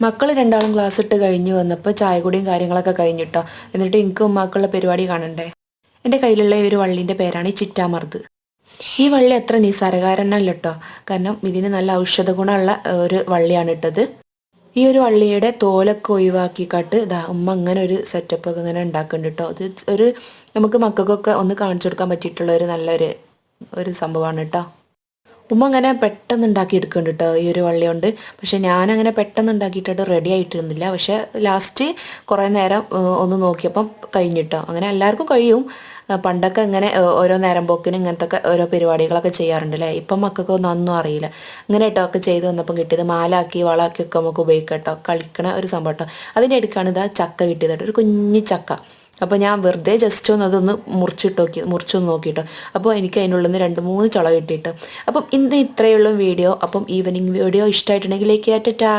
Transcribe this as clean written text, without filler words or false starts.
മക്കൾ രണ്ടാളും ക്ലാസ് ഇട്ട് കഴിഞ്ഞ് വന്നപ്പോൾ ചായ കുടിയും കാര്യങ്ങളൊക്കെ കഴിഞ്ഞിട്ടോ. എന്നിട്ട് എനിക്ക് ഉമ്മാക്കുള്ള പരിപാടി കാണണ്ടേ. എൻ്റെ കയ്യിലുള്ള ഈ ഒരു വള്ളീൻ്റെ പേരാണ് ഈ ചിറ്റാമർത്. ഈ വള്ളി അത്ര നിസ്സാരകാരനല്ല കേട്ടോ. കാരണം ഇതിന് നല്ല ഔഷധ ഗുണമുള്ള ഒരു വള്ളിയാണ് ഇട്ടത്. ഈ ഒരു വള്ളിയുടെ തോലൊക്കെ ഒഴിവാക്കിക്കാട്ട് ഇതാ ഉമ്മ അങ്ങനെ ഒരു സെറ്റപ്പൊക്കെ ഇങ്ങനെ ഉണ്ടാക്കുന്നുണ്ട് കേട്ടോ. അത് ഒരു നമുക്ക് മക്കൾക്കൊക്കെ ഒന്ന് കാണിച്ചു കൊടുക്കാൻ പറ്റിയിട്ടുള്ള ഒരു നല്ലൊരു സംഭവമാണ് കേട്ടോ. ഉമ്മ അങ്ങനെ പെട്ടെന്ന് ഉണ്ടാക്കി എടുക്കുന്നുണ്ട് കേട്ടോ ഈ ഒരു വള്ളി കൊണ്ട്. പക്ഷെ ഞാനങ്ങനെ പെട്ടെന്ന് ഉണ്ടാക്കിയിട്ടിട്ട് റെഡി ആയിട്ടിരുന്നില്ല. പക്ഷെ ലാസ്റ്റ് കുറേ നേരം ഒന്ന് നോക്കിയപ്പം കഴിഞ്ഞിട്ടോ. അങ്ങനെ എല്ലാവർക്കും കഴിയും. പണ്ടൊക്കെ ഇങ്ങനെ ഓരോ നേരം പോക്കിനും ഇങ്ങനത്തെ ഓരോ പരിപാടികളൊക്കെ ചെയ്യാറുണ്ട് അല്ലേ. ഇപ്പം മക്കൾക്ക് ഒന്നും അറിയില്ല. ഇങ്ങനെ കേട്ടോ ഒക്കെ ചെയ്ത് വന്നപ്പം കിട്ടിയത് മാലാക്കി വളാക്കി ഒക്കെ നമുക്ക് ഉപയോഗിക്കാം കേട്ടോ. കളിക്കണ ഒരു സംഭവം കേട്ടോ. അതിൻ്റെ അടുക്കാണ് ഇതാ ചക്ക കിട്ടിയത് കേട്ടോ. ഒരു കുഞ്ഞി ചക്ക. അപ്പോൾ ഞാൻ വെറുതെ ജസ്റ്റ് ഒന്ന് അതൊന്ന് മുറിച്ചൊന്ന് നോക്കിയിട്ടോ. അപ്പോൾ എനിക്ക് അതിനുള്ളിൽ നിന്ന് 2-3 ചുള കിട്ടിയിട്ട്. അപ്പം ഇന്ന് ഇത്രയുള്ള വീഡിയോ. അപ്പം ഈവനിങ് വീഡിയോ ഇഷ്ടമായിട്ടുണ്ടെങ്കിൽ ലൈക്ക് ചെയ്യാറ്റാ.